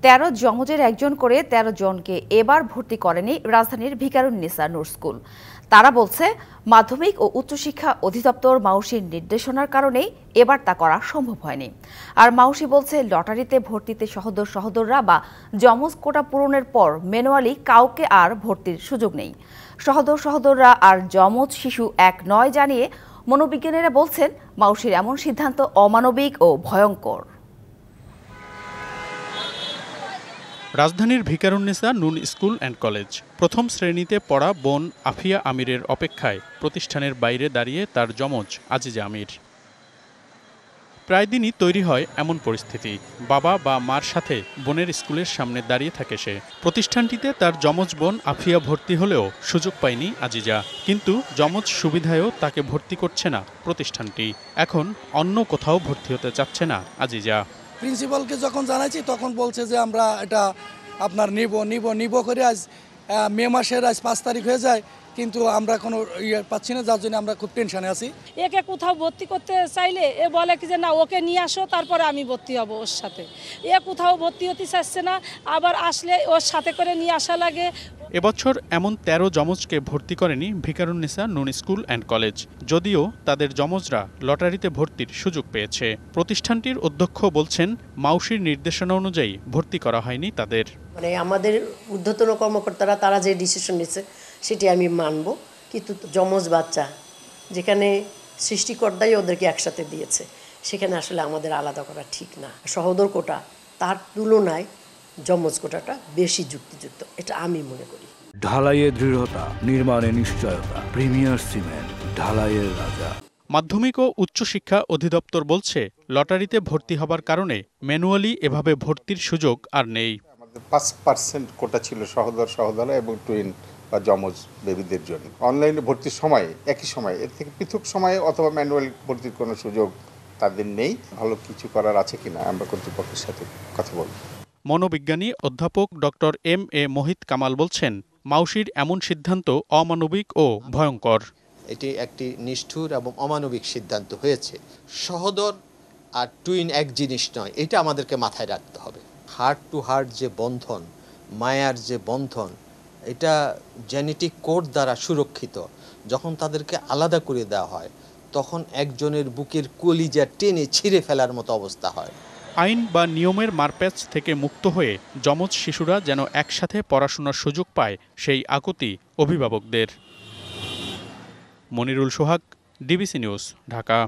13 যমজের একজন করে 13 জনকে এবার ভর্তি করেনি রাজধানীর ভিকারুননিসা নূর স্কুল। তারা বলছে, মাধ্যমিক ও উচ্চশিক্ষা অধিদপ্তর মাউশির নির্দেশনার কারণেই এবার তা করা সম্ভব হয়নি। আর মাউশি বলছে, লটারিতে ভর্তিতে সহোদররা বা যমজ কোটা পূরণের পর ম্যানুয়ালি কাউকে আর ভর্তির সুযোগ নেই। সহোদররা আর যমজ শিশু এক নয় জানিয়ে মনোবিজ্ঞানীরা বলছেন, মাউশির এমন সিদ্ধান্ত অমানবিক ও ভয়ঙ্কর। রাজধানীর ভিকারুননিসা নুন স্কুল অ্যান্ড কলেজ। প্রথম শ্রেণীতে পড়া বোন আফিয়া আমিরের অপেক্ষায় প্রতিষ্ঠানের বাইরে দাঁড়িয়ে তার যমজ আজিজা আমির। প্রায় দিনই তৈরি হয় এমন পরিস্থিতি, বাবা বা মার সাথে বোনের স্কুলের সামনে দাঁড়িয়ে থাকে সে। প্রতিষ্ঠানটিতে তার যমজ বোন আফিয়া ভর্তি হলেও সুযোগ পায়নি আজিজা। কিন্তু যমজ সুবিধায়ও তাকে ভর্তি করছে না প্রতিষ্ঠানটি। এখন অন্য কোথাও ভর্তি হতে চাচ্ছে না আজিজা। প্রিন্সিপালকে যখন জানাইছি তখন বলছে যে আমরা এটা আপনার নিব করে আজ মে মাসের আজ 5 তারিখ হয়ে যায়, কিন্তু আমরা কোনো পাচ্ছি না, যার জন্য আমরা খুব টেনশনে আছি। একে কোথাও ভর্তি করতে চাইলে এ বলে কি যে না, ওকে নিয়ে আসো, তারপরে আমি ভর্তি হব ওর সাথে। এ কোথাও ভর্তি হতে চাচ্ছে না, আবার আসলে ওর সাথে করে নিয়ে আসা লাগে। এবছর এমন 13 যমজকে ভর্তি করেনি ভিকারুননিসা নুন স্কুল অ্যান্ড কলেজ, যদিও তাদের যমজরা লটারিতে ভর্তির সুযোগ পেয়েছে। প্রতিষ্ঠানটির অধ্যক্ষ বলছেন, মাউশির নির্দেশনা অনুযায়ী ভর্তি করা হয়নি তাদের। মানে আমাদের ঊর্ধ্বতন কর্মকর্তারা তারা যে ডিসিশন নিচ্ছে সেটি আমি মানব, কিন্তু যমজ বাচ্চা যেখানে সৃষ্টিকর্তাই ওদেরকে একসাথে দিয়েছে, সেখানে আসলে আমাদের আলাদা করা ঠিক না। সহোদর কোটা তার তুলনায় যমজ কোটাটা বেশি যুক্তিযুক্ত, এটা আমি মনে করি। ঢালাইয়ে দৃঢ়তা, নির্মাণে নিশ্চয়তা, প্রিমিয়ার সিমেন্ট, ঢালাইয়ের রাজা। মাধ্যমিক ও উচ্চশিক্ষা অধিদপ্তর বলছে, লটারিতে ভর্তি হবার কারণে ম্যানুয়ালি এভাবে ভর্তির সুযোগ আর নেই। 5% কোটা ছিল সহোদরা এবং টুইন বা যমজ বেবিদের জন্য। অনলাইনে ভর্তির সময় একই সময়, এর থেকে পৃথক সময়ে অথবা ম্যানুয়াল ভর্তির কোনো সুযোগ তাদের নেই। ভালো কিছু করার আছে কিনা আমরা কর্তৃপক্ষের সাথে কথা বলব। মনোবিজ্ঞানী অধ্যাপক ডক্টর এম.এ. মোহিত কামাল বলছেন, মাউশির এমন সিদ্ধান্ত অমানবিক ও ভয়ঙ্কর। এটি একটি নিষ্ঠুর এবং অমানবিক সিদ্ধান্ত হয়েছে। সহোদর আর টুইন এক জিনিস নয়, এটা আমাদেরকে মাথায় রাখতে হবে। হার্ট টু হার্ট যে বন্ধন, মায়ার যে বন্ধন, এটা জেনেটিক কোড দ্বারা সুরক্ষিত। যখন তাদেরকে আলাদা করে দেওয়া হয়, তখন একজনের বুকের কলিজা টেনে ছিঁড়ে ফেলার মতো অবস্থা হয়। আইন বা নিয়মের মারপ্যাচ থেকে মুক্ত হয়ে যমজ শিশুরা যেন একসাথে পড়াশোনার সুযোগ পায়, সেই আকুতি অভিভাবকদের। মনিরুল সোহাগ, ডিবিসি নিউজ, ঢাকা।